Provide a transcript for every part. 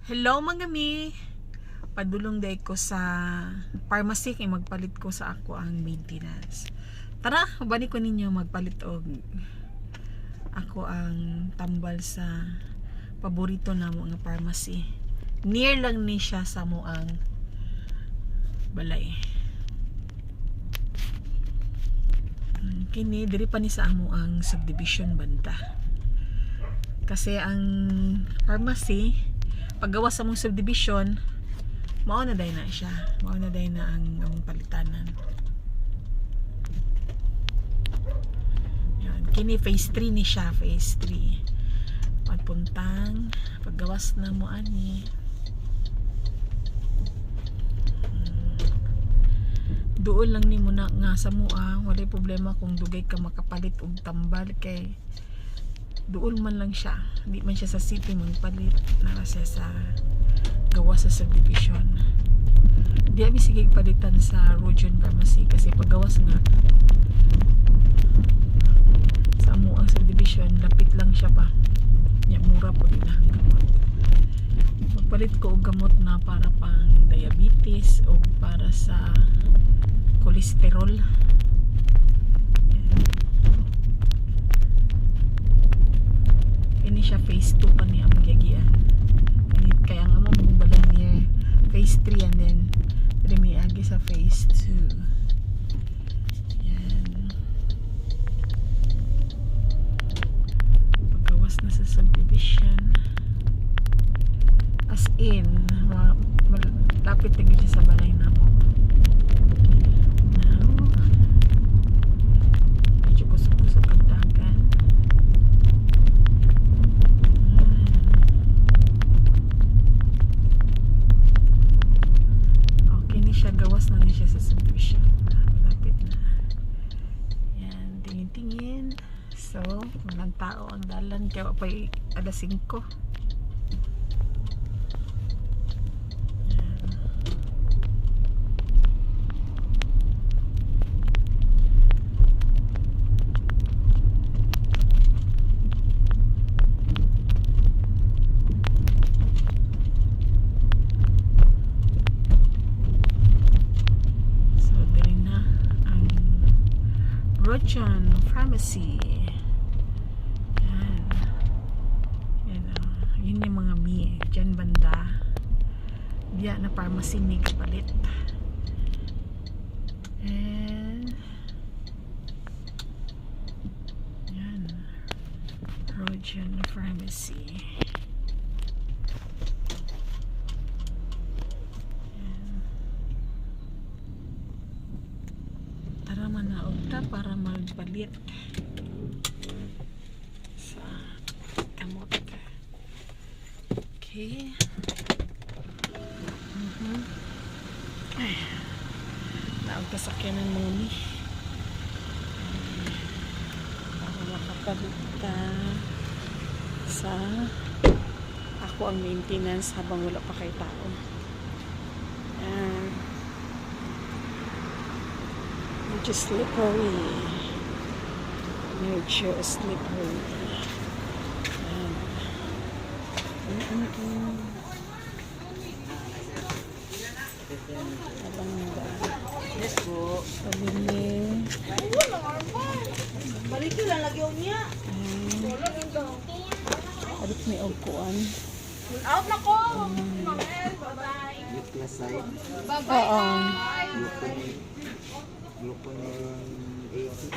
Hello mga mi. Padulong day ko sa pharmacy kay magpalit ko sa ako ang maintenance. Tara, bani ko ninyo magpalit og ako ang tambal sa paborito na mo nga pharmacy. Near lang ni siya sa mo ang balay. Kini diri pa ni sa amo ang subdivision banda. Kasi ang pharmacy paggawa sa mong subdivision mao na day na siya, mao na day na ang among palitanan. Yan, kini phase 3 ni siya, phase 3 pagpuntang paggawas na mo ani. Doon lang ni mo na nga sa mua, walay problema kung dugay ka makapalit og tambal kay doon man lang siya, hindi man siya sa city magpalit, nara siya sa gawa sa subdivision. Di abi sige palitan sa Rojan Pharmacy kasi paggawas nga sa amo ang subdivision, lapit lang siya pa nya mura po din ang gamot. Magpalit ko og gamot na para pang diabetes o para sa cholesterol. Ini siya phase 2 pa niya ang magyagian. Kaya nga mo mong balang niya phase 3 and then pwede may agi sa phase 2. Yan. Paggawas na sa subdivision. As in, malapit na siya sa balay na mo. Now, medyo kusog-kusog ang dagan. Gawas na siya sa subdivision. Malapit na. Yan, tingin-tingin. So, walang tao ang dalan. Kaya pa alas 5. Rojan Pharmacy. Yan. Yan o. Yun yung mga mi. Diyan banda. Diya na pharmacy ni kapalit. And yan. Rojan Pharmacy. Tara manaog ta para magpalit sa kamot. Okay. Ay, naog ta sa kyanan mo ni para makapalit ta sa ako ang maintenance habang wala pa kay tao. Medyo slippery. Medyo slippery. Abangda. Yes po. Pabili. Balik ko lang lagi niya. Alit may ogkuan. Out na ko. Bye-bye. Bye-bye. Glucon 80.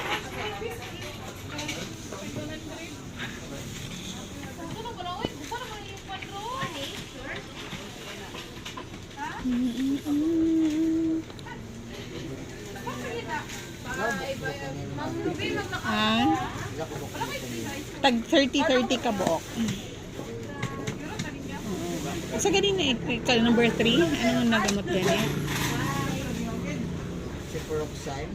Tag 30-30 ka buok. Sa ganina number 3, anong nagamot yan eh? Ciprofloxacin.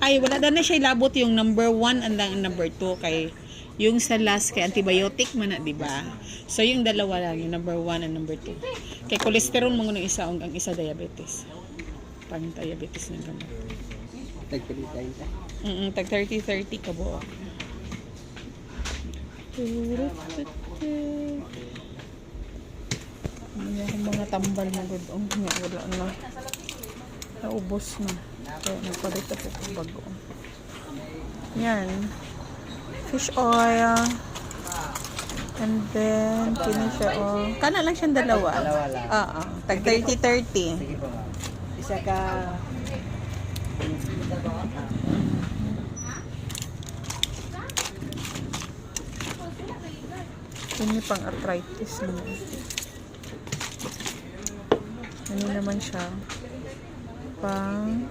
Ay, wala na siya ilabot yung number 1 and ang number 2 kay yung sa last kay antibiotic man na, di ba? So yung dalawa lang, yung number 1 and number 2. Kay cholesterol mo ng isa ang isa diabetes. Pang diabetes ng gamot. Tagpalitain ta. Tag 30-30 ka buo. natambal na gud nga wala na. Naubos na. Kaya nagpalit ako ng bago. Yan. Fish oil. And then, kini siya oh. Kana lang siyang dalawa. Dalawa lang. Oo. Tag 30-30. Sige po ma'am. Isa ka... Ini pang arthritis naman. Ano naman siya? Pang...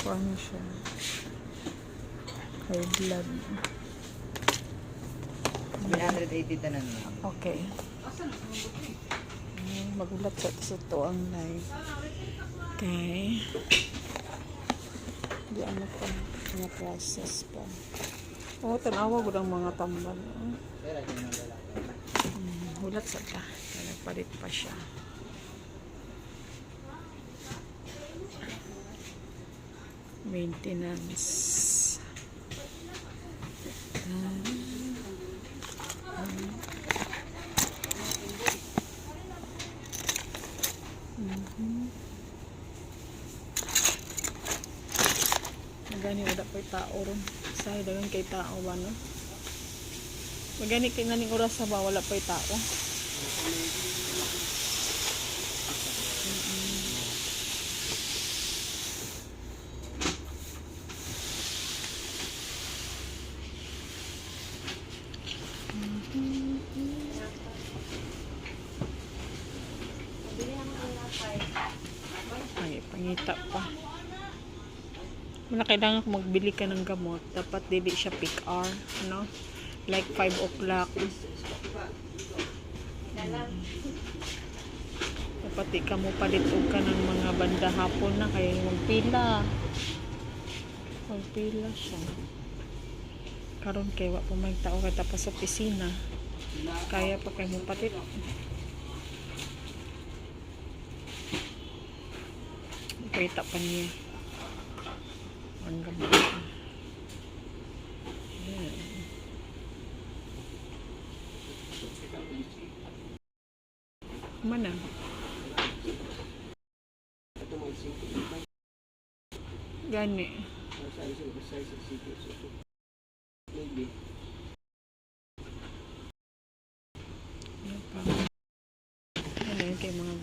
Ano siya? High blood. 380 tanan ma'am. Okay. Magulat sa to ang live. Okay. Di ano pa. Mga process pa. Oo, tanawa ko ng mga tambal. Hulat sa ta. Nagpalit pa siya. Maintenance. Magani wala pa tao ron. Say dagan kay tao ba no? Magani kay naning oras sa ba wala pa tao. Ay, pangita pa. Kung kailangan kung magbili ka ng gamot, dapat dili siya peak hour, no? Like 5 o'clock. Dapat di ka mo palitog ka ng mga banda hapon na, kaya magpila. Magpila siya. Karon kay wa pa may tao kay tapos sa opisina. Kaya pa kay mo palit. Kita pa niya ang gamot. Mana? Gani. Ano yun kay mga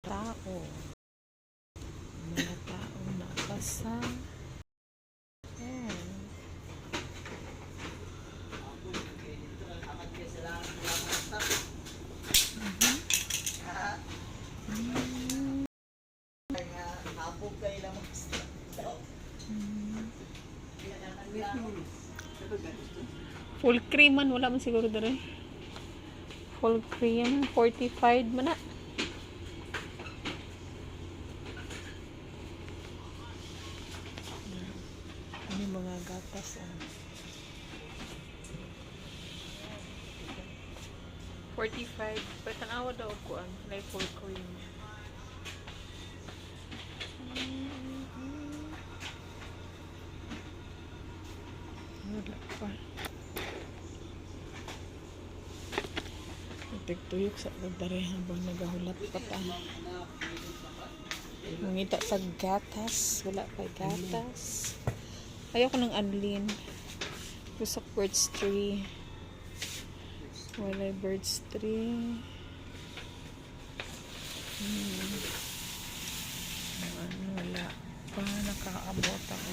tao. Mga tao na pasa. Full cream man, wala man siguro dere. Full cream, 45 man na. Ano mga gatas ah. 45, pero tanawa daw ko ang like full cream. Wala pa. Tigtuyok sa dare habang nagahulat pa ta. Mangita sa gatas. Wala pa gatas. Ayoko ng anlin. Gusto ko birds tree. Wala birds tree. Wala pa. Nakaabot ako.